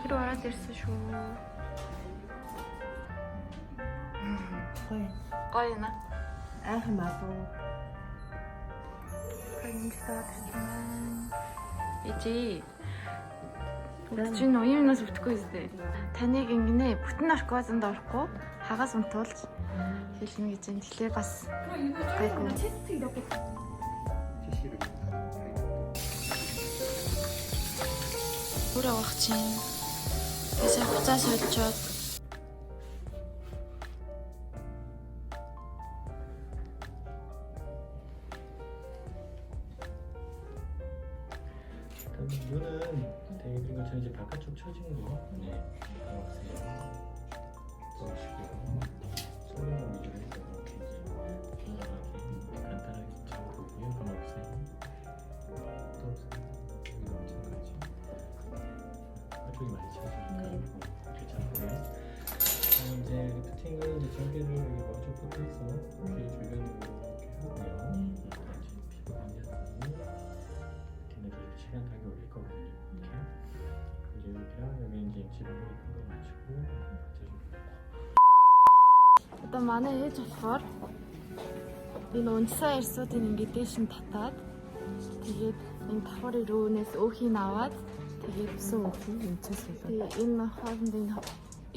Тэгрүү ороод ирсэн шүү. Гоё нэ. Мабу. Канистаад ирсэн. Эжи. Чи ноёноос өвтөхгүй зү. Таныг ингэнэ бүтэн наркозонд орохгүй хагас унтуулж хэлнэ гэж юм. Тэгэхээр бас гайгүй. Бүр авах чинь. Тэсээ хуцаа сольжоод 이거는 되게 그리고 저 이제 바깥쪽 쳐진 거 네, 보세요. 보시고요. 소리만 위주로 해서 이렇게 이제 편안하게 간단하게 잡아보고요. 한번 보세요. 또 없어요. 이거 마찬가지. 바깥쪽이 많이 쳐지니까 이렇게 잡고요. 이제 리프팅은 이제 절개를 여기 먼저 붙어서 이렇게 줄여놓고 이렇게 하고요. 피부 관리하고 걔네들 시간 가게 올릴 거거든요. 이렇게 그리고랑 여기 이제 지방이 큰거 맞추고 одоо манай ээж болохоор энэ унтсаа ирсүүдийг ингээд дээш нь татаад тэгээд энэ давхар өрөөнөөс өөхийг аваад тэгээд өсөн өөхийг эмчээс үлээ. Тэгээд энэ хоорондын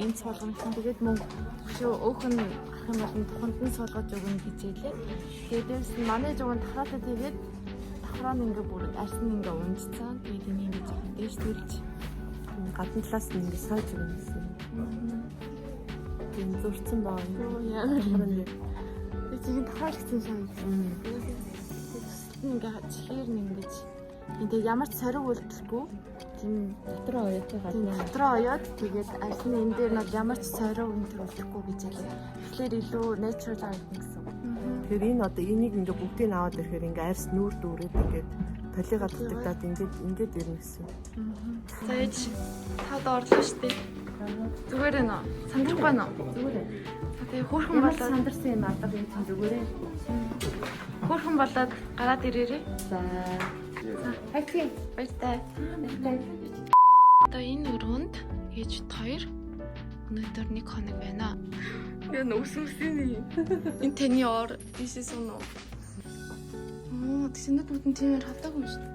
энэ цолгонохон тэгээд мөнгө өшөө өөх нь ах юм бол туханд нь суулгаж өгнө гэж хэлээ. Тэгээд дээрс нь манай жигүүн тахаатаа тэгээд давхраа нь ингээд бүр арьсан ингээд унжцсан. Тэгээд энэ ингээд жоохон дээш төрж гадна талаас нь ингээд сойж өгнө гэсэн. Энэ зурцсан баа. Ямар нэг. Тэгээд тахаалгсан шаан. Ингээд чихээр нь ингээд энэ ямар ч сориг үлдэхгүй тийм дотроо оёод байгаа. Дотроо оёод тэгээд арьсны энэ дээр нь ямар ч сориг үлдэхгүй гэж хэлээ. Тэгэхээр илүү natural арга гэсэн. Тэгэхээр энэ одоо энийг ингээ бүгдийг аваад ирэхээр ингээ арьс нүүр дүүрээд ингээ толигаа дутагдаад ингээд ирнэ гэсэн. За ээж таад орлоо штэ. Зүгээр ээ нөө. Сандрахгүй нөө. Зүгээр ээ. Тэгээ хөөрхөн болоод сандарсан юм алга юм чинь зүгээр ээ. Хөөрхөн болоод гараад ирээрээ. За. Хайцээ. Баяртай. Одоо энэ өрөөнд ээжд хоёр өнөөдөр 1 хоног байна. Яг өсөмсөний. Энэ таны ор тийшээ суноо. Тэсэнд бүтэн тиймэр хатаагүй юм шүү.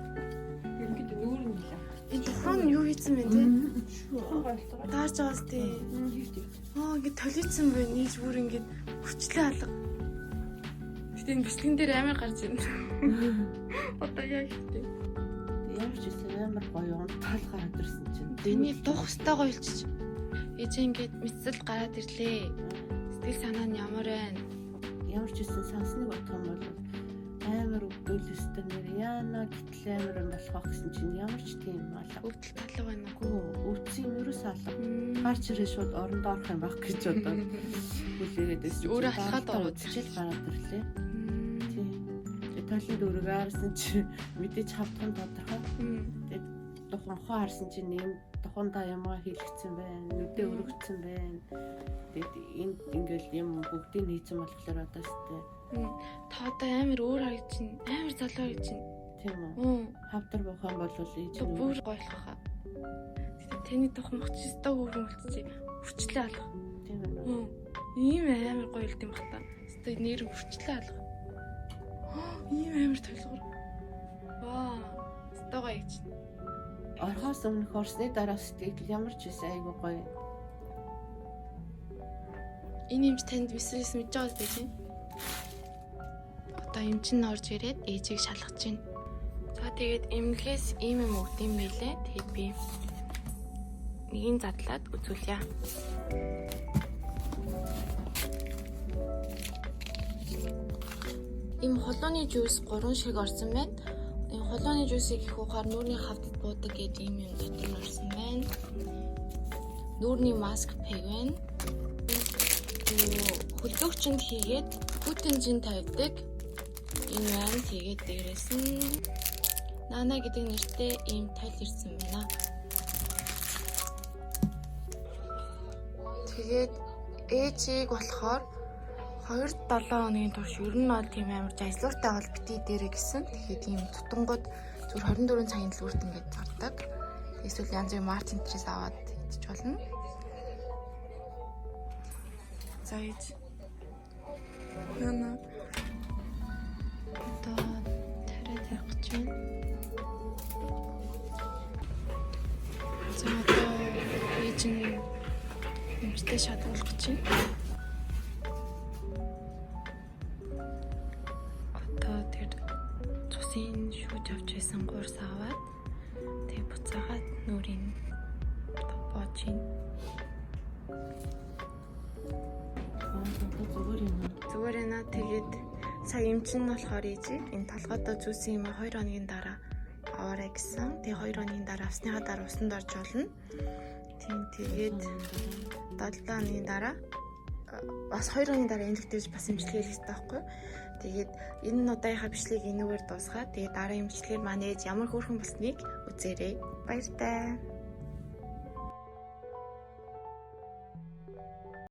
Ингээд нүүр нь лээ. Энэ тухайн юу хийсэн бэ те? Даарч байгаас те. Ингээд толицсан байна. Нийж бүр ингээд хүчлээ алга. Гэтэ энэ бичлэгэн дээр амар гарч ирнэ. Одоо яг ихтэй. Ямар ч юм амар гоё унтаал гараад ирсэн чинь. Тэний дух хөстэй гоё илчиж. Ээж ингээд мэдсэл гараад ирлээ. Сэтгэл санаа нь ямар байна? Ямар ч юм сансныг бодох юм бол амар өгдөл өстөр нэр яана гэтэл амар юм болох гэсэн чинь ямар ч тийм алга. Өвдөл талга байна уу? Өвдсөн юм ерөөс алга. Гарч ирээ шууд оронд орох юм байх гэж одоо хүлээгээд байсан. Өөрөө алхаад ороод чил гараад ирлээ. Тийм. Толинд өргөө харсан чи мэдээж хавтхан тодорхой. Тэгээд туханхоо харсан чи нэм тухандаа ямаа хийлгцэн байна. Нүдээ өргөцсөн байна. Тэгээд энд ингээл юм бүгдийг хийцэн болохоор одоо сте. Та одоо амар өөр харагдчихна. Амар залуу харагдчихна. Тийм үү? Хавдар бохоо бол ээж нь бүр гоё болох хаа. Тэгээд таны тухайн мах чи өстой өөрөн болчихжээ. Хүчлээ алга. Тийм үү? Ийм амар гоё л юм бах та. Өстой нэр хүчлээ алга. Ийм амар толгор. Ваа. Өстой гоё гэж. Орхоос өмнөх орсны дараа сэтгэл ямар ч байсан айгу гоё. Энэ юмч танд висрис мэдж байгаа зү чинь. Одоо юм чин орж ирээд ээжийг шалгаж байна. За тэгээд эмнэлгээс ийм юм өгд юм билээ. Тэгээд би нэгийг задлаад үзүүлье. Ийм холооны жуус 3 шиг орсон байна. Энэ холооны жуусыг их уухаар нүүрний хавтад буудаг гэдэг ийм юм дотор орсон байна. Нүүрний маск пэг байна. Хөлбөгчөнд хийгээд бүтэнжин тавьдаг. Энэ байна. Тэгээд дээрээс нь Нана гэдэг нэртэй ийм тал ирсэн байна. Тэгээд ээжийг болохоор 2-7 хоногийн турш ер нь бол тийм амар ажлууртай бол битгий дээрэ гэсэн. Тэгэхээр тийм тутангууд зүгээр 24 цагийн дэлгүүрт ингэж зардаг. Эсвэл янз бүрийн маркетингээс аваад идэж болно. За ээж. Яна. Одоо тариад явах гэж байна. За одоо ээж нь нэмжтэй шатуулах гэж байна. Одоо тэр цусын шүүж авч байсан гурс аваад тэг буцаагаад нүрийн боож ийн. Зүгээр яна тэгээд сая эмчин нь болохоор ээжи энэ толгойдоо зүүсэн юм 2 хоногийн дараа аваарай гэсэн. Тэгээ 2 хоногийн дараа авсныхаа дараа усанд орж болно. Тийм тэгээд 7 хоногийн дараа бас 2 хоногийн дараа эмнэлэгтэж бас эмчилгээ хийх хэрэгтэй байхгүй. Тэгээд энэ удаагийнхаа бичлэгийг энэгээр дуусгаад тэгээд дараа эмчилгээгээр манай ээж ямар хөөрхөн болсныг үзээрэй. Баяртай.